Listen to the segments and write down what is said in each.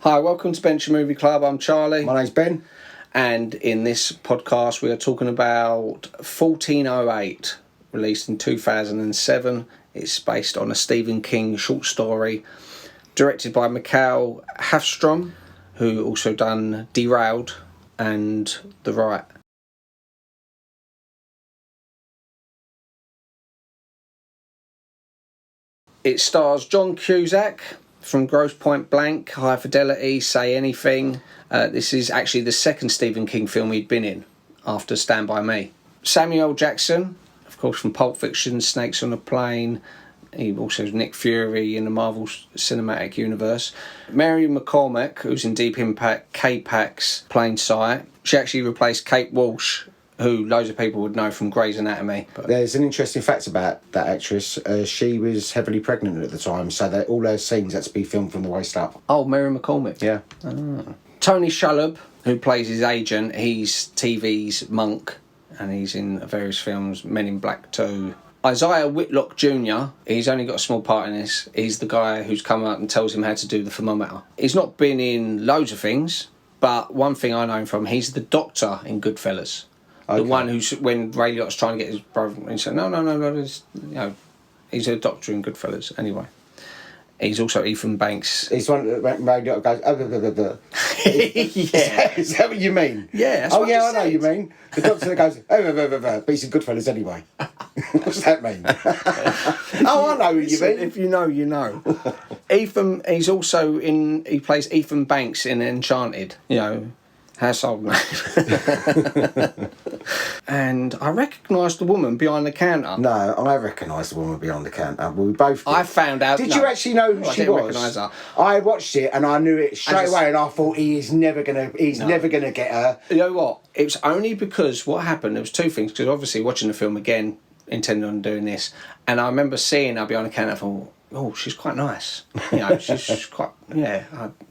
Hi, welcome to Bench Movie Club. I'm Charlie. My name's Ben. And in this podcast, we are talking about 1408, released in 2007. It's based on a Stephen King short story, directed by Mikael Håfström, who also done Derailed and The Right. It stars John Cusack from Grosse Pointe Blank, High Fidelity, Say Anything. This is actually the second Stephen King film he'd been in after Stand By Me. Samuel Jackson, of course, from Pulp Fiction, Snakes on a Plane. He also has Nick Fury in the Marvel Cinematic Universe. Mary McCormack, who's in Deep Impact, K-Pax, Plain Sight. She actually replaced Kate Walsh, who loads of people would know from Grey's Anatomy. But there's an interesting fact about that actress. She was heavily pregnant at the time, so that all her scenes had to be filmed from the waist up. Oh, Mary McCormack. Yeah. Oh. Tony Shalhoub, who plays his agent, he's TV's Monk, and he's in various films, Men in Black 2. Isaiah Whitlock Jr., he's only got a small part in this. He's the guy who's come out and tells him how to do the thermometer. He's not been in loads of things, but one thing I know him from, he's the doctor in Goodfellas. Okay. The one who's, when Ray Liotta's trying to get his brother, he said, no, he's a doctor in Goodfellas. Anyway. He's also Ethan Banks. He's one that Ray Liotta goes, yeah. Is that what you mean? Yeah, that's what I know you mean. The doctor that goes, but he's in Goodfellas anyway. What's that mean? I know what you mean. If you know, you know. Ethan, he's also he plays Ethan Banks in Enchanted, household name. And I recognised the woman behind the counter. No, I recognised the woman behind the counter. Well, we both did. I found out. Did you actually know who she was? I didn't recognise her. I watched it and I knew it straight away, and I thought he's never gonna get her. You know what? It was only because what happened. There was two things. Because obviously watching the film again, intending on doing this, and I remember seeing her behind the counter. I thought, oh, she's quite nice. She's quite,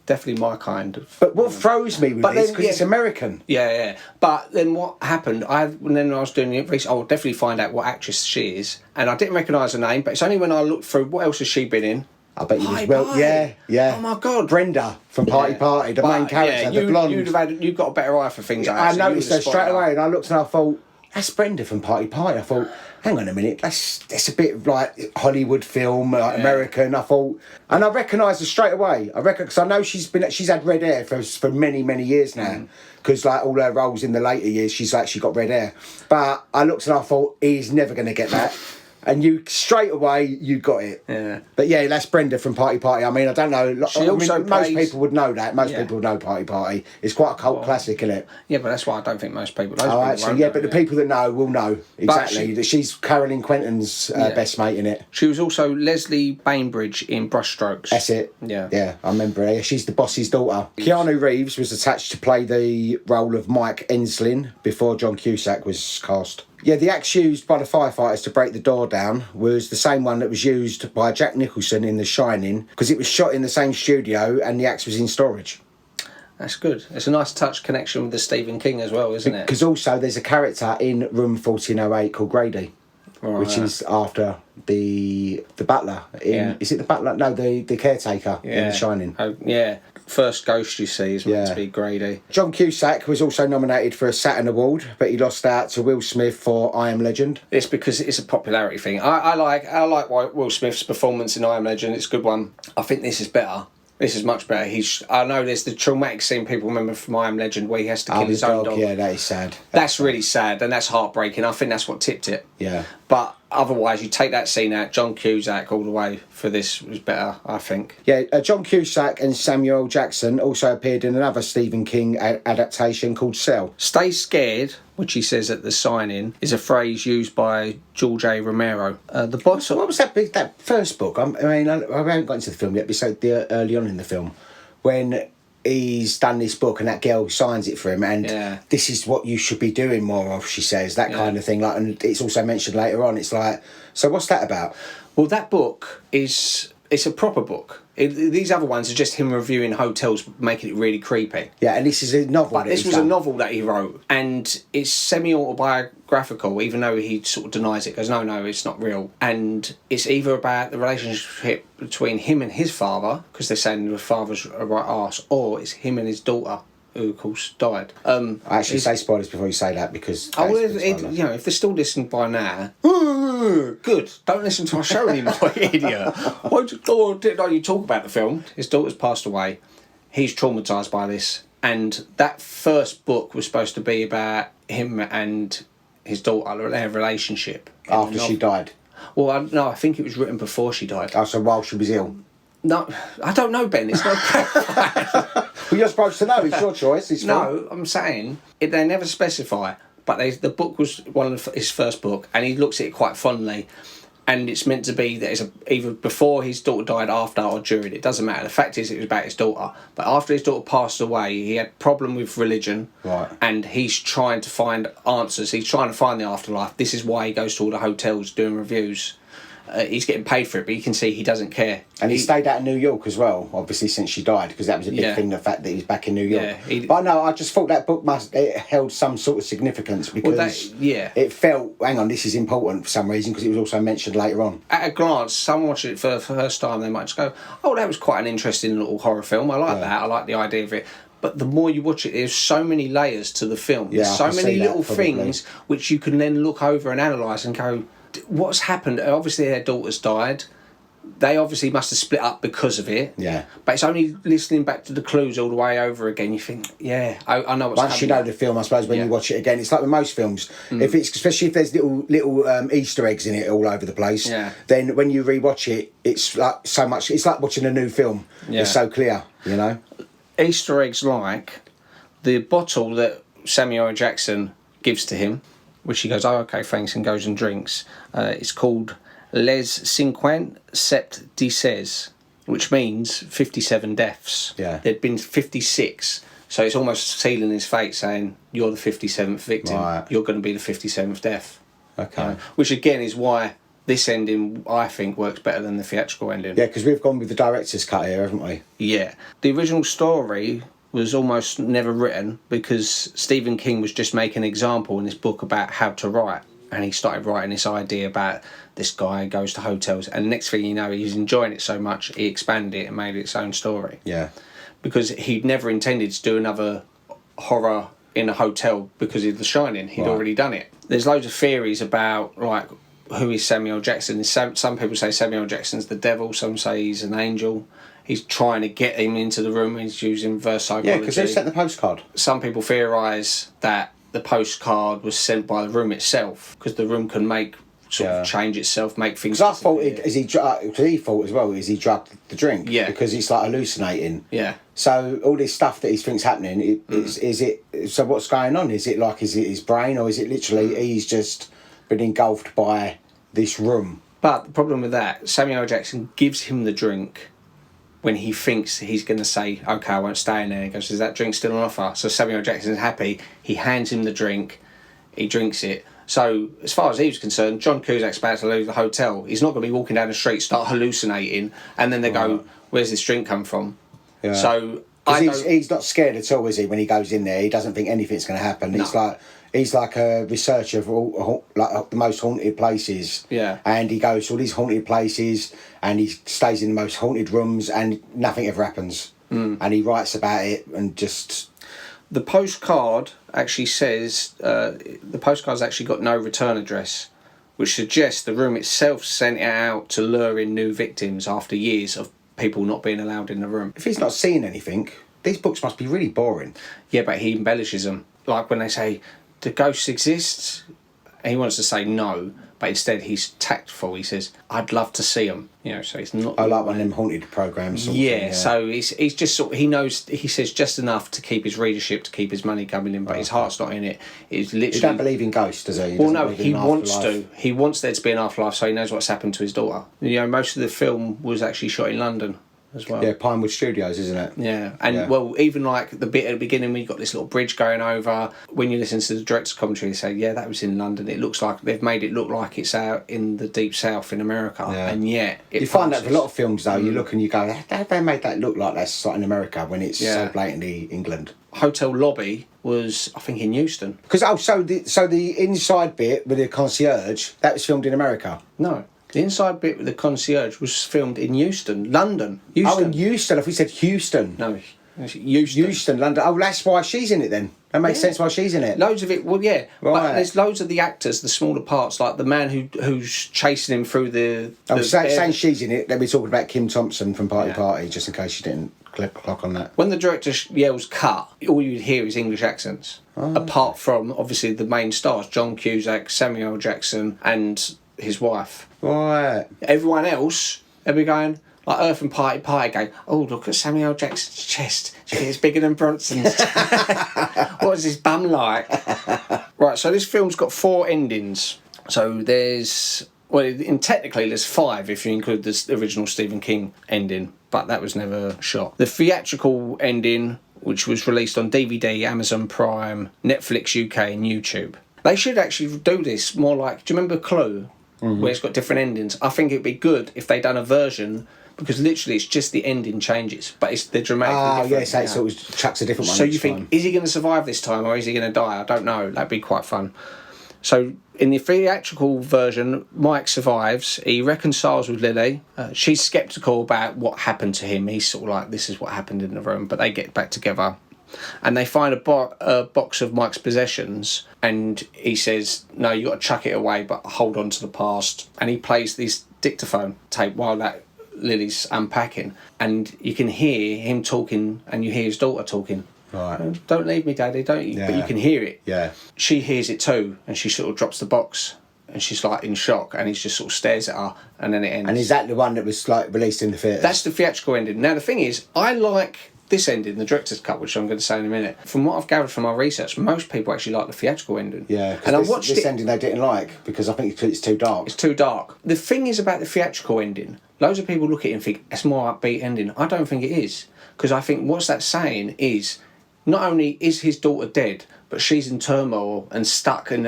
definitely my kind of. But what throws me with this, because it's American. Yeah. But then what happened, when I was doing the research, I'll definitely find out what actress she is. And I didn't recognise her name, but it's only when I looked through, what else has she been in? I bet you yeah. Oh my God. Brenda from Party, the main character, the blonde. You've got a better eye for things like that. I noticed her straight away, and I looked and I thought, that's Brenda from Party. I thought, hang on a minute, that's a bit like Hollywood film, American. I thought, and I recognised her straight away. Because I know she's had red hair for many, many years now. Because like all her roles in the later years, she's actually got red hair. But I looked and I thought, he's never going to get that. And you straight away you got it. Yeah. But yeah, that's Brenda from Party. I mean, I don't know. Most people would know that. Most people would know Party. It's quite a cult classic, isn't it? Yeah, but that's why I don't think most people know. But the people that know will know exactly that she's Carolyn Quentin's best mate in it. She was also Leslie Bainbridge in Brushstrokes. That's it. Yeah, I remember her. She's the boss's daughter. Keanu Reeves was attached to play the role of Mike Enslin before John Cusack was cast. Yeah, the axe used by the firefighters to break the door down was the same one that was used by Jack Nicholson in The Shining, because it was shot in the same studio and the axe was in storage. That's good. It's a nice touch connection with the Stephen King as well, isn't it? Because also there's a character in Room 1408 called Grady, which is after the butler. Is it the butler? No, the caretaker in The Shining. Oh, yeah. First ghost you see is meant to be Grady. John Cusack was also nominated for a Saturn Award, but he lost out to Will Smith for I Am Legend. It's because it's a popularity thing. I like Will Smith's performance in I Am Legend. It's a good one. I think this is better. This is much better. I know there's the traumatic scene people remember from I Am Legend where he has to kill his own dog. Yeah, that is sad. That's really sad and that's heartbreaking. I think that's what tipped it. Yeah. But otherwise, you take that scene out, John Cusack all the way for this was better, I think. Yeah, John Cusack and Samuel Jackson also appeared in another Stephen King adaptation called Cell. Stay scared, which he says at the sign-in, is a phrase used by George A. Romero. The bottom. What was that first book? I haven't got into the film yet, but it's early on in the film when he's done this book and that girl signs it for him and this is what you should be doing more of, she says, that kind of thing. And it's also mentioned later on. It's like, so what's that about? Well, that book is It's a proper book. These other ones are just him reviewing hotels, making it really creepy. Yeah, and this is a novel. But this was a novel that he wrote, and it's semi-autobiographical, even though he sort of denies it, goes, no, it's not real. And it's either about the relationship between him and his father, because they're saying the father's a right arse, or it's him and his daughter, who of course died. I actually say spoilers before you say that, because if they're still listening by now, good, don't listen to our show anymore, idiot. Didn't know you talk about the film. His daughter's passed away. He's traumatised by this, and that first book was supposed to be about him and his daughter, their relationship after she died. Well, no, I think it was written before she died. Oh, so while she was ill. No, I don't know, Ben. It's not. Well, you're supposed to know. It's your choice. It's no, I'm saying they never specify. But the book was one of his first book, and he looks at it quite fondly. And it's meant to be that it's either before his daughter died, after, or during. It doesn't matter. The fact is, it was about his daughter. But after his daughter passed away, he had a problem with religion. Right. And he's trying to find answers. He's trying to find the afterlife. This is why he goes to all the hotels doing reviews. He's getting paid for it, but you can see he doesn't care. And he stayed out in New York as well, obviously, since she died, because that was a big thing, the fact that he's back in New York. Yeah, but no, I just thought that book it held some sort of significance, because it felt, hang on, this is important for some reason, because it was also mentioned later on. At a glance, someone watching it for the first time, they might just go, oh, that was quite an interesting little horror film. I like that. I like the idea of it. But the more you watch it, there's so many layers to the film. Yeah, there's so many little things which you can then look over and analyse and go, what's happened? Obviously their daughter's died. They obviously must have split up because of it. Yeah. But it's only listening back to the clues all the way over again, you think, I know what's happening. Once you know the film, I suppose, when you watch it again, it's like with most films. Especially if there's little Easter eggs in it all over the place, then when you rewatch it, it's like so much. It's like watching a new film. Yeah. It's so clear, you know. Easter eggs like the bottle that Samuel L. Jackson gives to him, which he goes, oh, okay, thanks, and goes and drinks. It's called Les 50 décès, which means 57 deaths. Yeah. There'd been 56, so it's almost sealing his fate, saying, you're the 57th victim. Right. You're going to be the 57th death. Okay. Which, again, is why this ending, I think, works better than the theatrical ending. Yeah, because we've gone with the director's cut here, haven't we? Yeah. The original story was almost never written, because Stephen King was just making an example in his book about how to write, and he started writing this idea about this guy goes to hotels, and next thing you know, he's enjoying it so much he expanded it and made it its own story. Yeah, because he'd never intended to do another horror in a hotel because of The Shining. He'd already done it. There's loads of theories about like who is Samuel Jackson. Some people say Samuel Jackson's the devil, some say he's an angel. He's trying to get him into the room. He's using reverse psychology. Yeah, because they sent the postcard. Some people theorise that the postcard was sent by the room itself, because the room can change itself, make things. Because I thought he thought as well, is he drugged the drink? Yeah. Because he's like hallucinating. Yeah. So all this stuff that he thinks happening, is it? So what's going on? Is it his brain, or is it literally he's just been engulfed by this room? But the problem with that, Samuel L. Jackson gives him the drink when he thinks he's going to say, okay, I won't stay in there. He goes, is that drink still on offer? So Samuel L. Jackson's happy. He hands him the drink. He drinks it. So as far as he was concerned, John Cusack's about to lose the hotel. He's not going to be walking down the street, start hallucinating, and then they go, where's this drink come from? Yeah. So he's not scared at all, is he, when he goes in there? He doesn't think anything's going to happen. No. He's like a researcher of all, the most haunted places. Yeah. And he goes to all these haunted places, and he stays in the most haunted rooms, and nothing ever happens. And he writes about it, and just... The postcard actually says... the postcard's actually got no return address, which suggests the room itself sent it out to lure in new victims after years of people not being allowed in the room. If he's not seen anything, these books must be really boring. Yeah, but he embellishes them. Like when they say... the ghost exists, he wants to say no, but instead he's tactful. He says, I'd love to see them. You know, so it's not... I like one of them haunted programmes. Yeah, so he's just sort of, he knows, he says just enough to keep his readership, to keep his money coming in, but his heart's not in it. It's literally... He don't believe in ghosts, does he? Well, no, he wants to. He wants there to be an afterlife, so he knows what's happened to his daughter. You know, most of the film was actually shot in London. as well. Yeah, Pinewood Studios, isn't it? Yeah, and well, even like the bit at the beginning, we got this little bridge going over. When you listen to the director's commentary, they say, "Yeah, that was in London." It looks like they've made it look like it's out in the deep south in America, and yet you find that with a lot of films though. You look and you go, "How they made that look like that's in America when it's so blatantly England?" Hotel lobby was, I think, in Euston. Because so the inside bit with the concierge that was filmed in America. No. The inside bit with the concierge was filmed in Euston, London. Euston. Oh, in Euston. I thought you said Houston. No, Euston. Euston, London. Oh, that's why she's in it then. That makes sense why she's in it. Loads of it, well, yeah. Right. But there's loads of the actors, the smaller parts, like the man who's chasing him through the saying she's in it, then we're talking about Kim Thompson from Party, just in case you didn't clock on that. When the director yells cut, all you'd hear is English accents. Apart from, obviously, the main stars, John Cusack, Samuel L. Jackson, and his wife. Right. Everyone else, they'll be going, like Earth and Party going, oh, look at Samuel L. Jackson's chest. It's bigger than Bronson's. What is his bum like? Right, so this film's got 4 endings. So technically there's 5 if you include the original Stephen King ending, but that was never shot. The theatrical ending, which was released on DVD, Amazon Prime, Netflix UK and YouTube. They should actually do this more like, do you remember Clue? Mm-hmm. Where it's got different endings. I think it'd be good if they done a version, because literally it's just the ending changes, but it's the dramatically different. So it sort of chucks a different one. So you think, is he going to survive this time or is he going to die? I don't know. That'd be quite fun. So in the theatrical version, Mike survives. He reconciles with Lily. She's sceptical about what happened to him. He's sort of like, this is what happened in the room, but they get back together. And they find a box of Mike's possessions, and he says, no, you got to chuck it away, but hold on to the past. And he plays this dictaphone tape while that Lily's unpacking, and you can hear him talking, and you hear his daughter talking. Right. Don't leave me, Daddy, don't you? Yeah. But you can hear it. Yeah. She hears it too, and she sort of drops the box, and she's like in shock, and he just sort of stares at her, and then it ends. And is that the one that was like released in the theatre? That's the theatrical ending. Now the thing is, I like this ending, the director's cut, which I'm going to say in a minute. From what I've gathered from my research, most people actually like the theatrical ending. Yeah, and I watched this ending they didn't like because I think it's too dark. It's too dark. The thing is about the theatrical ending, loads of people look at it and think it's more upbeat ending. I don't think it is, because I think what's that saying is, not only is his daughter dead, but she's in turmoil and stuck and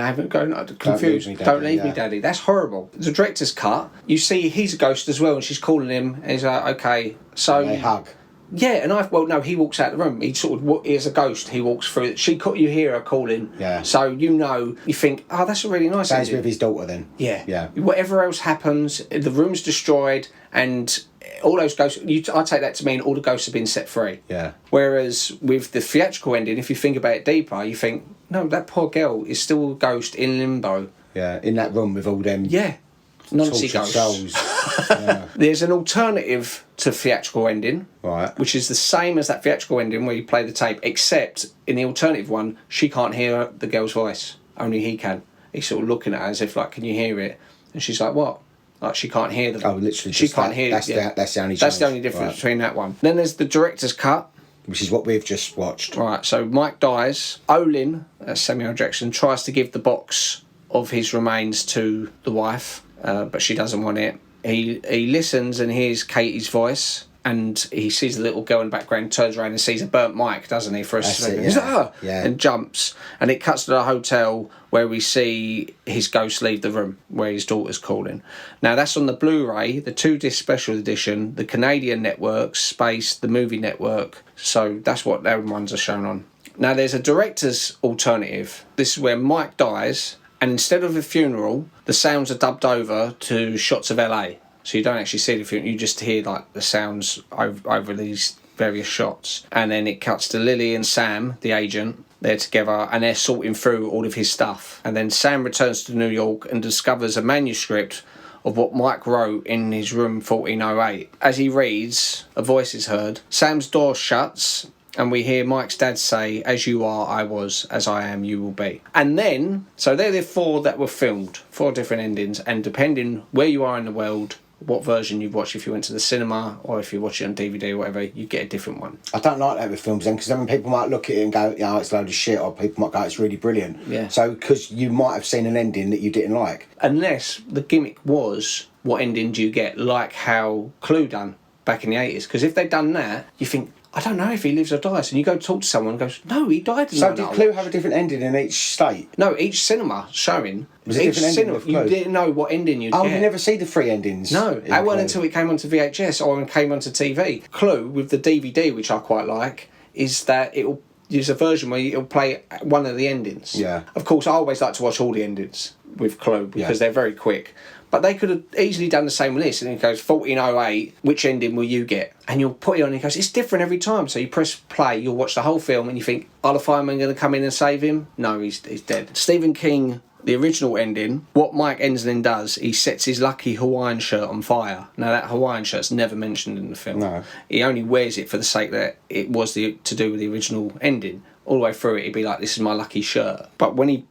confused. Don't leave me, Daddy. That's horrible. The director's cut, you see he's a ghost as well, and she's calling him, and he's like, okay, so... And they hug. Yeah, and he walks out the room. He sort of, he is a ghost. He walks through. You hear her calling. Yeah. So you think, oh, that's a really nice. Stays with his daughter then. Yeah. Yeah. Whatever else happens, the room's destroyed, and all those ghosts. I take that to mean all the ghosts have been set free. Yeah. Whereas with the theatrical ending, if you think about it deeper, you think, no, that poor girl is still a ghost in limbo. Yeah, in that room with all them. Yeah. Nancy ghosts. Souls. Yeah. There's an alternative to theatrical ending, right, which is the same as that theatrical ending where you play the tape, except in the alternative one, she can't hear the girl's voice. Only he can. He's sort of looking at her as if, like, can you hear it? And she's like, what? Like, she can't hear the... Oh, literally. She can't hear it. That's the only change. That's the only difference between that one. Then there's the director's cut, which is what we've just watched. Right, so Mike dies. Olin, Samuel Jackson, tries to give the box of his remains to the wife, but she doesn't want it. He listens and hears Katie's voice, and he sees the little girl in the background, turns around and sees a burnt Mike, doesn't he, for a second? He's like, and jumps. And it cuts to the hotel where we see his ghost leave the room, where his daughter's calling. Now, that's on the Blu-ray, the 2-disc special edition, the Canadian network, Space, the movie network. So that's what their ones are shown on. Now, there's a director's alternative. This is where Mike dies, and instead of a funeral, the sounds are dubbed over to shots of LA. So you don't actually see the funeral, you just hear like the sounds over these various shots. And then it cuts to Lily and Sam, the agent. They're together and they're sorting through all of his stuff. And then Sam returns to New York and discovers a manuscript of what Mike wrote in his room 1408. As he reads, a voice is heard. Sam's door shuts, and we hear Mike's dad say, as you are, I was, as I am, you will be. And then, so they're the 4 that were filmed, 4 different endings, and depending where you are in the world, what version you've watched, if you went to the cinema or if you watch it on DVD or whatever, you get a different one. I don't like that with films then, because then people might look at it and go, it's a load of shit, or people might go, it's really brilliant. Yeah. So, because you might have seen an ending that you didn't like. Unless the gimmick was, what ending do you get? Like how Clue done. back in the 80s. Because if they'd done that, you think, I don't know if he lives or dies. And you go talk to someone and goes, no, he died in So did Clue have a different ending in each state? No, each cinema showing. Was it each different ending with Clue? You didn't know what ending you'd get. You never see the 3 endings? No, that wasn't until it came onto VHS or came onto TV. Clue, with the DVD, which I quite like, is that it'll use a version where it'll play one of the endings. Yeah. Of course, I always like to watch all the endings with Clue because they're very quick. But they could have easily done the same with this. And it goes, 1408, which ending will you get? And you'll put it on and it goes, it's different every time. So you press play, you'll watch the whole film and you think, are the firemen going to come in and save him? No, he's dead. Stephen King, the original ending, what Mike Enslin does, he sets his lucky Hawaiian shirt on fire. Now, that Hawaiian shirt's never mentioned in the film. No. He only wears it for the sake that it was to do with the original ending. All the way through it, he'd be like, this is my lucky shirt. But when he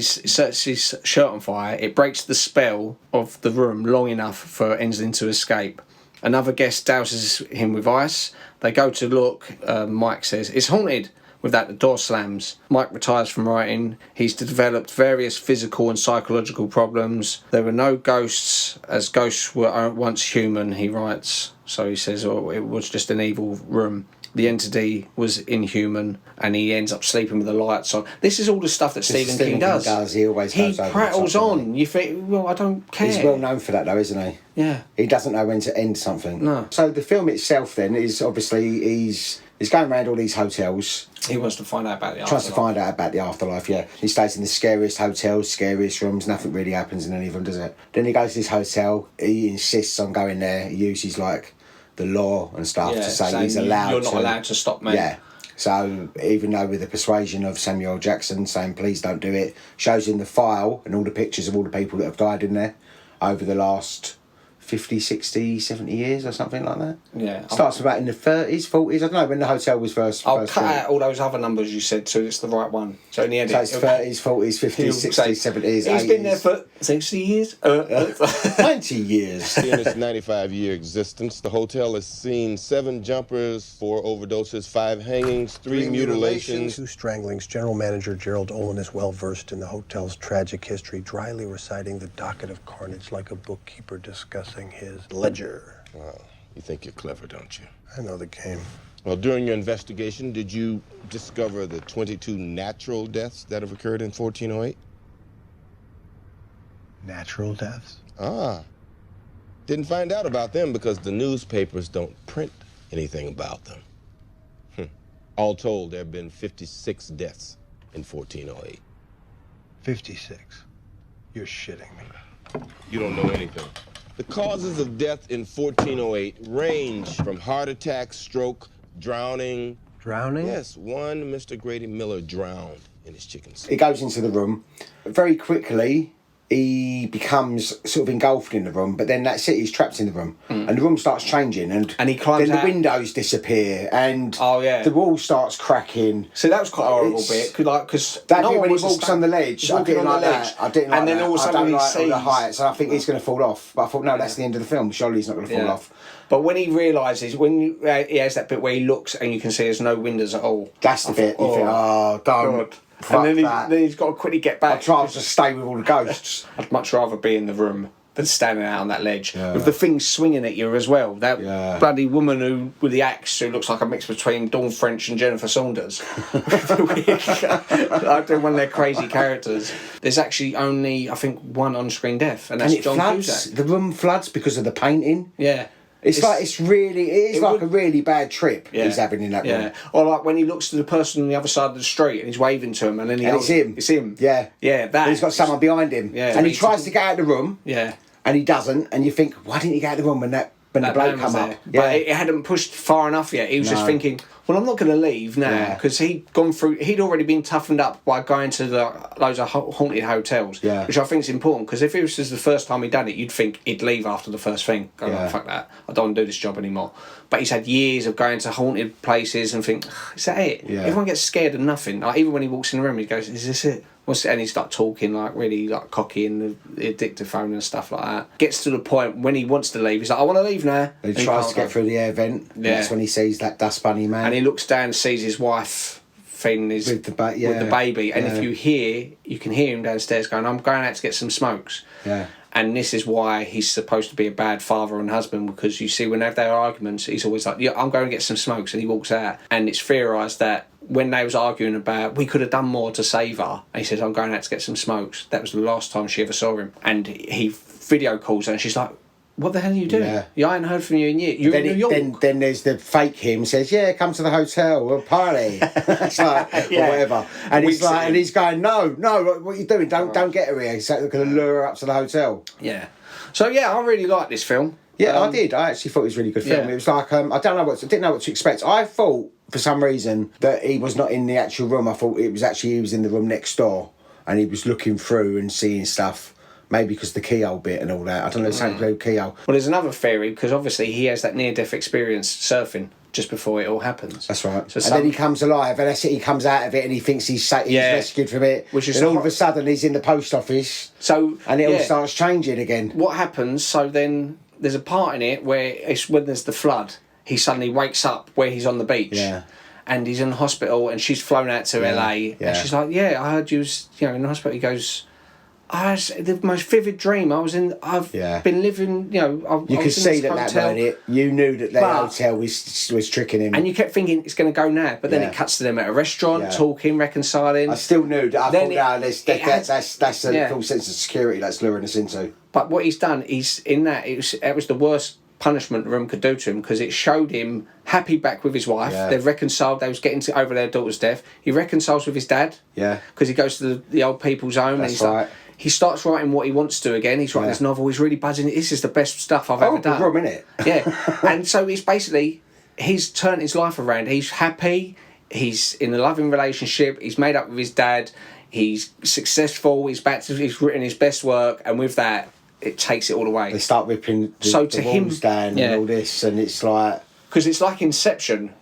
sets his shirt on fire, it breaks the spell of the room long enough for Enslin to escape. Another guest douses him with ice. They go to look. Mike says, it's haunted. With that, the door slams. Mike retires from writing. He's developed various physical and psychological problems. There were no ghosts, as ghosts were once human, he writes. So he says, it was just an evil room. The entity was inhuman, and he ends up sleeping with the lights on. This is all the stuff that Stephen King does. He always goes over. He prattles on. You think, well, I don't care. He's well known for that, though, isn't he? Yeah. He doesn't know when to end something. No. So the film itself, then, is obviously he's going around all these hotels. He wants to find out about the afterlife. Tries to find out about the afterlife, yeah. He stays in the scariest hotels, scariest rooms. Nothing really happens in any of them, does it? Then he goes to this hotel. He insists on going there. He uses, like, the law and stuff to say he's allowed you're not allowed to stop me. Yeah. So even though with the persuasion of Samuel L. Jackson saying please don't do it, shows in the file and all the pictures of all the people that have died in there over the last 50, 60, 70 years or something like that. Yeah. Starts about in the 30s, 40s. I don't know when the hotel was first. I'll cut out all those other numbers you said so it's the right one. So in the end, so it's 30s, 40s, 50s, 60s, 70s, 80s. He's been there for 60 years? 90 years. In its 95-year existence, the hotel has seen 7 jumpers, 4 overdoses, 5 hangings, 3 mutilations, 2 stranglings. General Manager Gerald Olin is well versed in the hotel's tragic history, dryly reciting the docket of carnage like a bookkeeper discussing his ledger. Wow. You think you're clever, don't you? I know the game. Well, during your investigation, did you discover the 22 natural deaths that have occurred in 1408? Natural deaths? Ah. Didn't find out about them because the newspapers don't print anything about them. All told, there have been 56 deaths in 1408. 56? You're shitting me. You don't know anything. The causes of death in 1408 range from heart attack, stroke, drowning. Drowning? Yes, one Mr. Grady Miller drowned in his chicken soup. He goes into the room. Very quickly, he becomes sort of engulfed in the room, but then that's it, he's trapped in the room. And the room starts changing, and he climbs then out. the windows disappear, and the wall starts cracking. So that was quite a horrible bit, because that bit when he walks on the ledge, I didn't like that. I didn't like and then that. all of a sudden I don't like he sees the heights, and I think he's going to fall off. But I thought, no, that's the end of the film. Surely he's not going to fall off. But when he realises, he has that bit where he looks and you can see there's no windows at all. That's the bit. You think, don't. God. Fuck and that. then he's got to quickly get back. I'd try to stay with all the ghosts. I'd much rather be in the room than standing out on that ledge with the thing swinging at you as well. That bloody woman who with the axe who looks like a mix between Dawn French and Jennifer Saunders. I do one of their crazy characters. There's actually only, I think, one on-screen death, and that's And it John floods. Cusack. The room floods because of the painting. Yeah. It is like a really bad trip he's having in that room. Yeah. Or like when he looks to the person on the other side of the street and he's waving to him and then it's him. It's him. Yeah. Yeah, that. And he's got someone behind him. Yeah. And he tries to get out of the room. Yeah. And he doesn't. And you think, why didn't he get out of the room when the bloke come up? But it hadn't pushed far enough yet. He was just thinking, well, I'm not going to leave now because he'd already been toughened up by going to loads of haunted hotels, which I think is important because if it was just the first time he'd done it, you'd think he'd leave after the first thing. Go, oh, fuck that, I don't want to do this job anymore. But he's had years of going to haunted places and think, is that it? Yeah. Everyone gets scared of nothing. Like, even when he walks in the room, he goes, is this it? And he's like talking like really like cocky and the addictive phone and stuff like that. Gets to the point when he wants to leave, he's like, I want to leave now. He tries to get through the air vent. Yeah. That's when he sees that dust bunny man. And he looks down and sees his wife feeding with the baby. And if you can hear him downstairs going, I'm going out to get some smokes. Yeah. And this is why he's supposed to be a bad father and husband, because you see when they have their arguments, he's always like, yeah, I'm going to get some smokes, and he walks out. And it's theorised that when they was arguing about, we could have done more to save her, and he says, I'm going out to get some smokes. That was the last time she ever saw him. And he video calls her, and she's like, what the hell are you doing? Yeah, I ain't heard from you in years. You're in New York. Then there's the fake him says, yeah, come to the hotel, we'll party. It's like, or whatever. And he's like, and he's going, no, what are you doing? Don't get her here. He's going to lure her up to the hotel. Yeah. So yeah, I really like this film. Yeah, I did. I actually thought it was a really good film. Yeah. It was like, I didn't know what to expect. I thought, for some reason, that he was not in the actual room. I thought he was in the room next door, and he was looking through and seeing stuff. Maybe because the keyhole bit and all that. I don't know, something to do with keyhole. Well, there's another theory, because obviously he has that near-death experience surfing just before it all happens. That's right. So then he comes alive, and that's it, he comes out of it, and he thinks he's rescued from it. And all of a sudden, he's in the post office, and it all starts changing again. What happens, so then there's a part in it where it's when there's the flood, he suddenly wakes up where he's on the beach. Yeah. And he's in hospital, and she's flown out to LA, and she's like, yeah, I heard you was, in the hospital. He goes, I had the most vivid dream. I've been living, you could see that night, you knew that hotel was tricking him. And you kept thinking it's going to go now, but then it cuts to them at a restaurant, talking, reconciling. I still knew that. That's a full sense of security that's luring us into. But what he's done, it was the worst punishment the room could do to him, because it showed him happy back with his wife. They've reconciled. They was getting over their daughter's death. He reconciles with his dad. Yeah. Because he goes to the old people's home. That's right. He starts writing what he wants to again. He's writing this novel. He's really buzzing. This is the best stuff I've ever done. Room, innit? Yeah. And so he's turned his life around. He's happy. He's in a loving relationship. He's made up with his dad. He's successful. He's written his best work. And with that, it takes it all away. They start ripping the walls down and all this. And it's like... Because it's like Inception.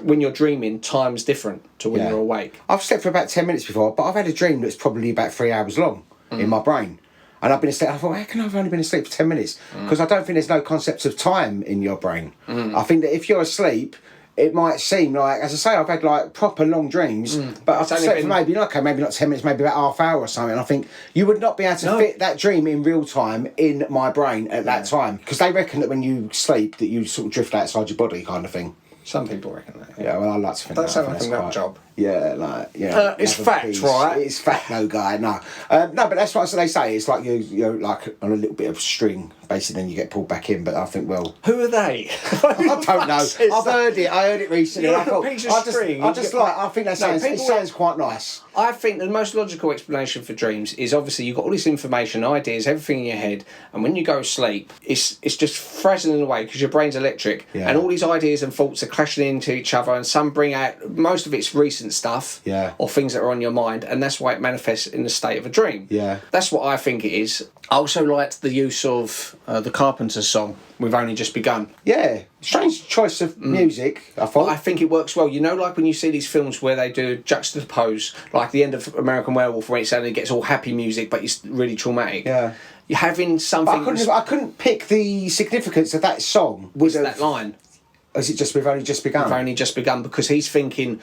When you're dreaming, time's different to when you're awake. I've slept for about 10 minutes before, but I've had a dream that's probably about 3 hours long. In my brain, and I've been asleep. I thought, how can I have only been asleep for 10 minutes? Because I don't think there's no concept of time in your brain. I think that if you're asleep, it might seem like, as I say, I've had like proper long dreams, but I've slept for maybe not 10 minutes, maybe about half hour or something. And I think you would not be able to fit that dream in real time in my brain at that time, because they reckon that when you sleep that you sort of drift outside your body, kind of thing. Some people reckon that. Yeah, well, I like to think that's a job. Yeah, like it's fact, right? It's fact, no guy, no. No, but that's what they say. It's like you're like on a little bit of string, basically, then you get pulled back in. But I think, well, who are they? I don't know. I've heard it. I heard it recently. I thought, I think that sounds quite nice. I think the most logical explanation for dreams is obviously you've got all this information, ideas, everything in your head, and when you go to sleep, it's just frazzling away because your brain's electric, and all these ideas and thoughts are clashing into each other, and some bring out, most of it's recent stuff, or things that are on your mind, and that's why it manifests in the state of a dream. Yeah, that's what I think it is. I also liked the use of the Carpenters song, We've Only Just Begun. Yeah, strange choice of music, I thought. But I think it works well. You know, like when you see these films where they do juxtapose, like the end of American Werewolf, where it suddenly gets all happy music, but it's really traumatic. Yeah. You're having something... I couldn't pick the significance of that song. With that line. Is it just We've Only Just Begun? We've only just begun, because he's thinking,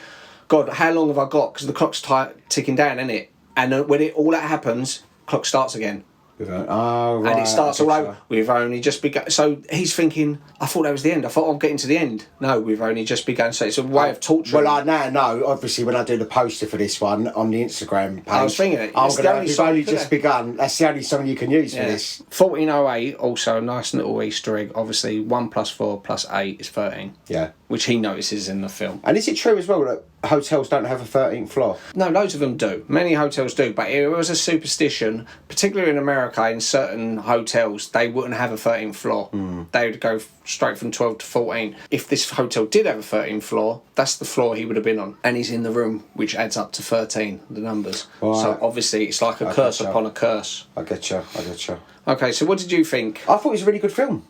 God, how long have I got? Because the clock's ticking down, isn't it? And when all that happens, clock starts again. Right. And it starts all over. We've only just begun. So he's thinking, I thought that was the end. I thought I'm getting to the end. No, we've only just begun. So it's a way of torturing. Well, I now know, obviously, when I do the poster for this one on the Instagram page, I was thinking it. We've only just begun. That's the only song you can use for this. 1408, also a nice little Easter egg. Obviously, 1 + 4 + 8 is 13. Yeah. Which he notices in the film. And is it true as well that hotels don't have a 13th floor? No, loads of them do. Many hotels do, but it was a superstition, particularly in America. In certain hotels, they wouldn't have a 13th floor. They would go straight from 12 to 14. If this hotel did have a 13th floor, that's the floor he would have been on. And he's in the room, which adds up to 13, the numbers. Right. So obviously it's like a curse upon a curse. I get you. Okay, so what did you think? I thought it was a really good film.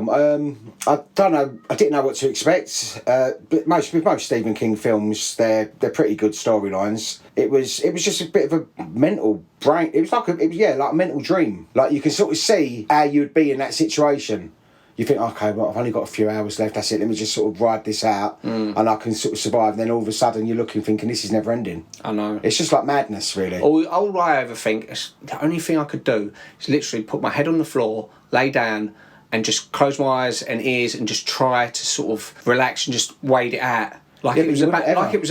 I don't know. I didn't know what to expect. But most Stephen King films, they're pretty good storylines. It was just a bit of a mental brain. It was like a mental dream. Like you can sort of see how you'd be in that situation. you think, okay, well, I've only got a few hours left, that's it, let me just sort of ride this out and I can sort of survive. And then all of a sudden you're looking, thinking, this is never ending. I know. It's just like madness, really. All I ever think is the only thing I could do is literally put my head on the floor, lay down, and just close my eyes and ears and just try to sort of relax and just wait it out. Like it was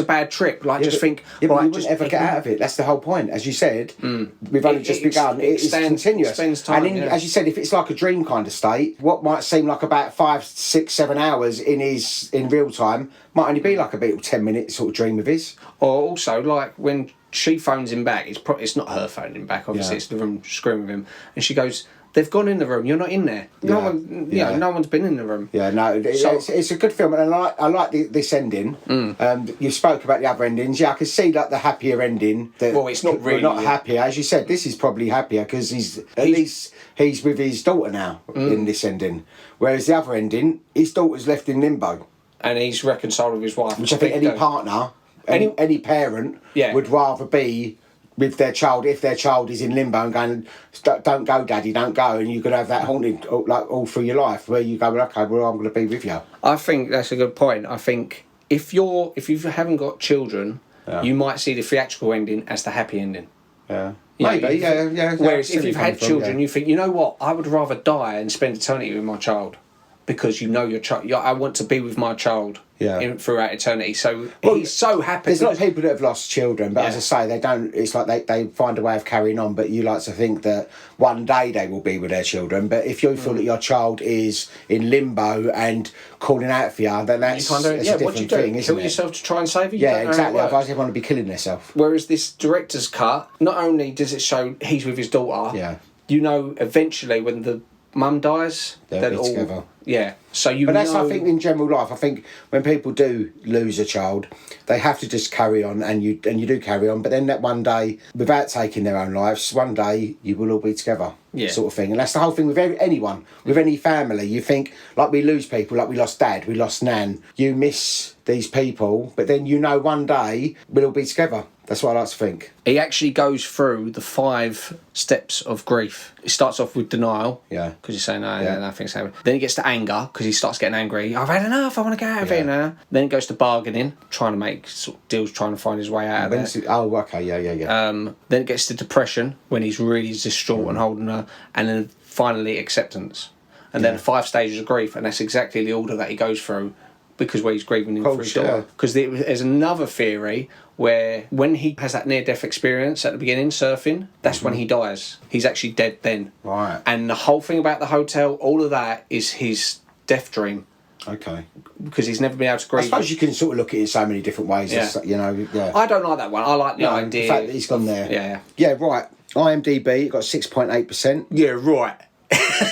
a bad trip. Like just think. Yeah, but you wouldn't ever get out of it. That's the whole point. As you said, we've only just begun. It's continuous. Time, and as you said, if it's like a dream kind of state, what might seem like about 5, 6, 7 hours in real time might only be like a bit 10-minute sort of dream of his. Or also like when she phones him back, it's not her phoning him back. Obviously, it's the room screwing with him, and she goes, "They've gone in the room. You're not in there. No one's been in the room." Yeah, no, it's a good film, and I like this ending. You spoke about the other endings. Yeah, I can see like the happier ending. Well, it's not really not happier, as you said. This is probably happier because he's with his daughter now in this ending, whereas the other ending, his daughter's left in limbo, and he's reconciled with his wife. Which I think any partner, any parent would rather be with their child if their child is in limbo and going, "Don't go, Daddy, don't go," and you could have that haunted like all through your life where you go, "Okay, well, I'm going to be with you." I think that's a good point. I think if you haven't got children, you might see the theatrical ending as the happy ending. Yeah. Maybe, yeah. Whereas if you've had children, you think, you know what, I would rather die and spend eternity with my child. Because you know your child, I want to be with my child throughout eternity. So he's so happy. There's not people that have lost children, but as I say, they don't. It's like they find a way of carrying on. But you like to think that one day they will be with their children. But if you feel that your child is in limbo and calling out for you, then that's a different thing, isn't it? Kill yourself to try and save you? Yeah, exactly. Otherwise, everyone would be killing themselves. Whereas this director's cut, not only does it show he's with his daughter, you know, eventually when the mum dies, they'll be together. Yeah, so But that's, I think, in general life. I think when people do lose a child, they have to just carry on, and you do carry on. But then that one day, without taking their own lives, one day you will all be together, sort of thing. And that's the whole thing with anyone, with any family. You think, like we lose people, like we lost Dad, we lost Nan. You miss these people, but then you know one day we'll all be together. That's what I like to think. He actually goes through the 5 steps of grief. It starts off with denial. Yeah. Because you're saying, nothing's happening. Then he gets to anger, because he starts getting angry. I've had enough, I want to get out of here now. Then it goes to bargaining, trying to make sort of deals, trying to find his way out of there. Oh, okay, yeah. Then it gets to depression, when he's really distraught and holding her. And then finally acceptance. And then 5 stages of grief, and that's exactly the order that he goes through. Because where he's grieving him for his daughter. Because there's another theory where when he has that near-death experience at the beginning, surfing, that's when he dies. He's actually dead then. Right. And the whole thing about the hotel, all of that is his death dream. Okay. Because he's never been able to grieve. I suppose you can sort of look at it in so many different ways. Yeah. I don't like that one. I like the idea. The fact that he's gone there. Yeah. Yeah, right. IMDb got 6.8%. Yeah, right.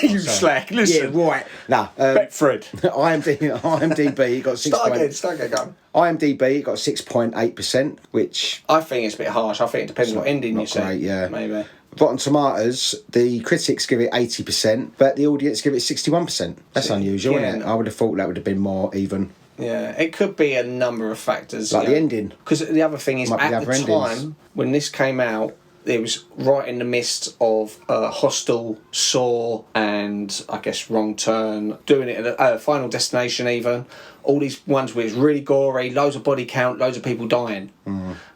You slack. Listen. Yeah, right. No. Betfred. IMDb got 6. Start again. IMDb got 6.8%, which I think it's a bit harsh. I think it depends on what ending you say. Great, yeah. Maybe. Rotten Tomatoes, the critics give it 80%, but the audience give it 61%. That's unusual, isn't it? I would have thought that would have been more even. Yeah, it could be a number of factors. Like the ending. Because the other thing is, at the time, when this came out, it was right in the midst of Hostel, Saw, and I guess Wrong Turn, doing it at Final Destination even. All these ones where it's really gory, loads of body count, loads of people dying.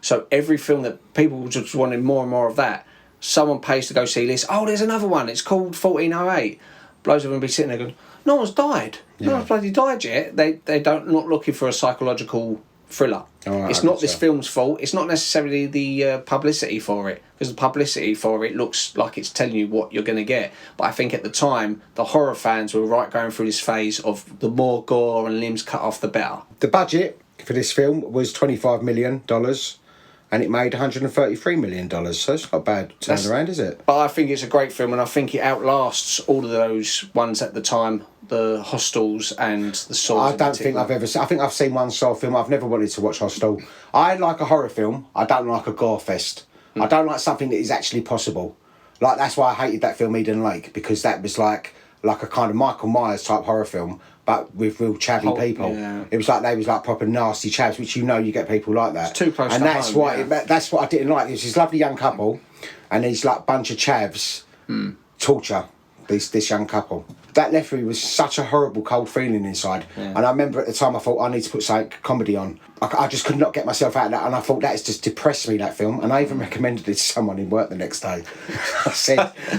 So every film that people just wanted more and more of that, someone pays to go see this. Oh, there's another one. It's called 1408. Loads of them be sitting there going, no one's died. No one's bloody died yet. They don't not looking for a psychological thriller. It's not this film's fault. It's not necessarily the publicity for it, because the publicity for it looks like it's telling you what you're going to get. But I think at the time, the horror fans were going through this phase of the more gore and limbs cut off, the better. The budget for this film was $25 million. And it made $133 million, so it's not a bad turnaround, is it? But I think it's a great film, and I think it outlasts all of those ones at the time, the Hostels and the Saws. I don't think I've ever seen... I think I've seen one Saw film. I've never wanted to watch Hostel. I like a horror film. I don't like a gore fest. I don't like something that is actually possible. Like, that's why I hated that film Eden Lake, because that was like a kind of Michael Myers type horror film, but with real chavvy people. Yeah. It was like they was like proper nasty chavs, which you get people like that. It's too close and to that's home, why that's what I didn't like. There's this lovely young couple, and these like bunch of chavs torture this young couple. That left me with such a horrible cold feeling inside. And I remember at the time I thought I need to put something comedy on. I just could not get myself out of that, and I thought that has just depressed me, that film. And I even recommended it to someone in work the next day.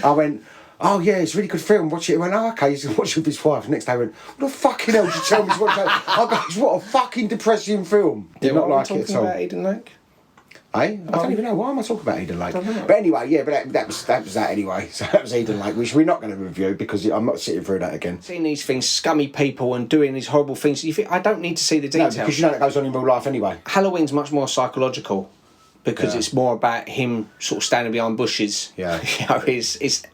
I went, oh yeah, it's a really good film, watch it. He went, oh okay, he's going to watch it with his wife. The next day I went, what the fucking hell did you tell me to watch that? I goes, what a fucking depressing film. Did not like it at all. About Eden Lake? I don't even know, why am I talking about Eden Lake? But anyway, yeah, but that was that anyway. So that was Eden Lake, which we're not going to review because I'm not sitting through that again. Seeing these things, scummy people and doing these horrible things, you think, I don't need to see the details. No, because you know that goes on in real life anyway. Halloween's much more psychological because it's more about him sort of standing behind bushes. Yeah. You know,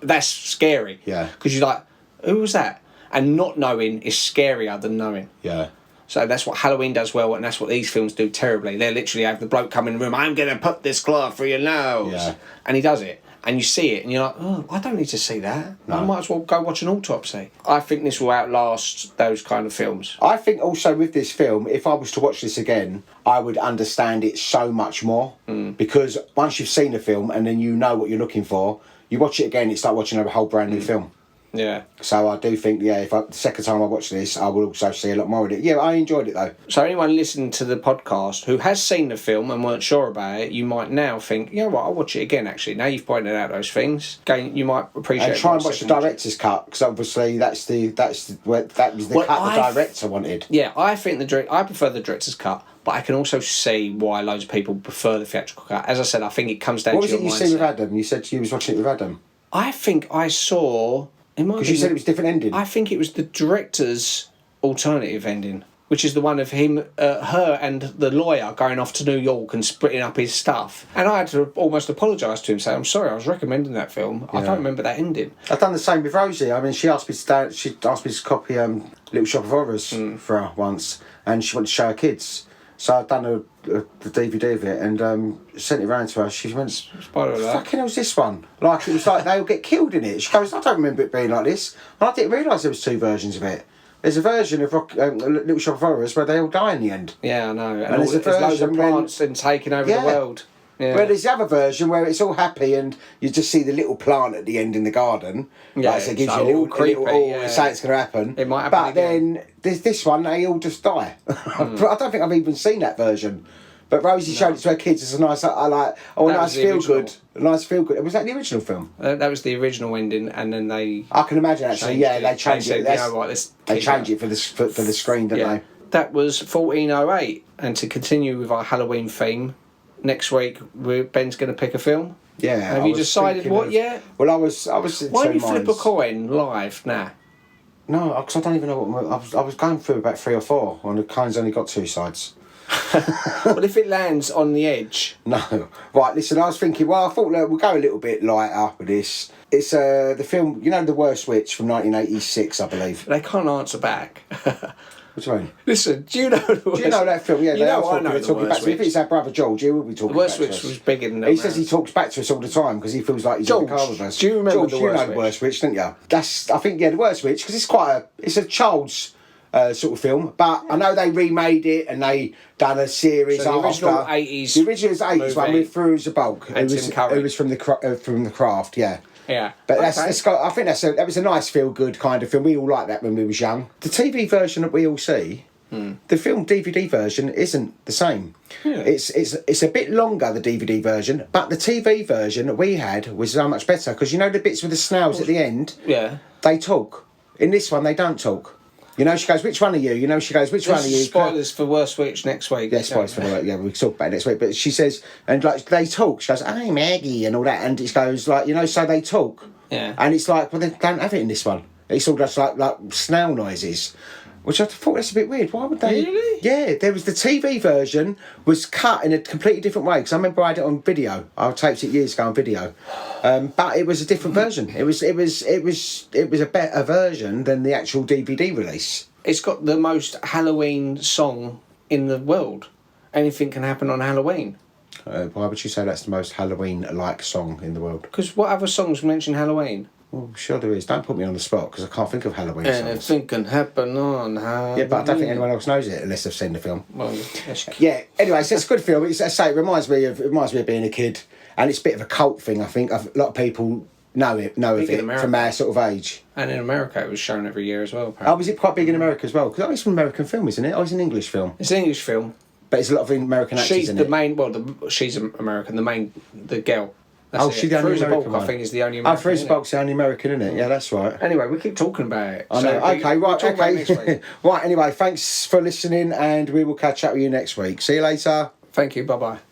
that's scary. Yeah. Because you're like, who was that? And not knowing is scarier than knowing. Yeah. So that's what Halloween does well, and that's what these films do terribly. They literally have the bloke come in the room, I'm going to put this cloth through your nose. Yeah. And he does it. And you see it, and you're like, oh, I don't need to see that. No. I might as well go watch an autopsy. I think this will outlast those kind of films. I think also with this film, if I was to watch this again, I would understand it so much more. Because once you've seen a film and then you know what you're looking for, you watch it again, it's like watching a whole brand new film. Yeah. So I do think, if the second time I watch this, I will also see a lot more of it. Yeah, I enjoyed it though. So anyone listening to the podcast who has seen the film and weren't sure about it, you might now think, you know what, I'll watch it again actually. Now you've pointed out those things, again, you might appreciate it. And try and watch the director's cut, because obviously that was the cut the director wanted. Yeah, I think I prefer the director's cut, but I can also see why loads of people prefer the theatrical cut. As I said, I think it comes down to your mindset. What was it you see with Adam? You said you was watching it with Adam. I think I saw... Because you said it was different ending. I think it was the director's alternative ending, which is the one of him, her and the lawyer going off to New York and splitting up his stuff. And I had to almost apologise to him, saying, I'm sorry, I was recommending that film. I don't remember that ending. I've done the same with Rosie. I mean, she asked me to copy Little Shop of Horrors for her once, and she wanted to show her kids. So I've done the DVD of it and sent it round to her. She went, fucking hell's this one? Like, it was like they all get killed in it. She goes, I don't remember it being like this. And I didn't realise there was two versions of it. There's a version of Little Shop of Horrors where they all die in the end. Yeah, I know. And there's loads of plants and taking over the world. Yeah. Where there's the other version where it's all happy and you just see the little plant at the end in the garden. Yeah, like, so it gives you a little creepy. Say it's going to happen. It might happen. But then there's this one, they all just die. I don't think I've even seen that version. But Rosie showed it to her kids. It's a nice, nice feel good. A nice feel good. Was that the original film? That was the original ending, and then they. I can imagine actually. Yeah, they changed it. They changed it for the screen, didn't they? That was 1408, and to continue with our Halloween theme, next week Ben's going to pick a film. Yeah. Have you decided what yet? Well, I was. Why don't you flip a coin live now? No, because I don't even know what. I was going through about 3 or 4, and the coin's only got 2 sides. Well, if it lands on the edge. No. Right, listen, I was thinking, I thought we'll go a little bit lighter with this. It's the film, The Worst Witch from 1986, I believe. They can't answer back. What do you mean? Listen, do you know that film? Yeah, I know the Worst Witch. If it's our brother George, he will be talking back to us. The Worst Witch was bigger than that. He says he talks back to us all the time because he feels like he's in the car with us. Do you remember George, The Worst Witch, don't you? I think, The Worst Witch, because it's a child's sort of film, but I know they remade it and they done a series so the after. Original 80s the original 80s one with Firouz Bulk, who was from the Craft, yeah. Yeah, but I think that was a nice feel-good kind of film. We all liked that when we was young. The TV version that we all see, the film DVD version isn't the same. Yeah. It's a bit longer, the DVD version, but the TV version that we had was so much better because the bits with the snails at the end. Yeah, they talk. In this one, they don't talk. She goes, which one are you? She goes, which one are you? Spoilers for Worst Witch next week. Yeah, spoilers for the we'll talk about it next week. But she says, and like they talk. She goes, "Hey, Maggie," and all that, and it goes like, so they talk. Yeah. And it's like, well, they don't have it in this one. It's all just like snail noises, which I thought that's a bit weird. Why would they? Really? Yeah, there was the TV version was cut in a completely different way because I remember I had it on video. I taped it years ago on video, but it was a different version. It was a better version than the actual DVD release. It's got the most Halloween song in the world. Anything can happen on Halloween. Why would you say that's the most Halloween-like song in the world? Because what other songs mention Halloween? Well, sure there is. Don't put me on the spot because I can't think of Halloween songs. Anything can happen on Halloween. Yeah, but I don't think anyone else knows it unless they've seen the film. Well, yeah. Anyway, so it's a good film. It reminds me of being a kid, and it's a bit of a cult thing. I think a lot of people know of Big in it America. from our sort of age. And in America, it was shown every year as well. Oh, Apparently. was it quite big in America as well? Because it's an American film, isn't it? Oh, it's an English film. It's an English film. But it's a lot of American actors She's in the it. main. Well, she's American. The girl. That's Oh, she's the only Fruza American Balk, one. I think, is the only American. Fruza Balk's the only American, isn't it? Yeah, that's right. Anyway, we keep talking about it. I know. Okay, we'll right, talk about it next okay. week. Right, anyway, thanks for listening, and we will catch up with you next week. See you later. Thank you. Bye bye.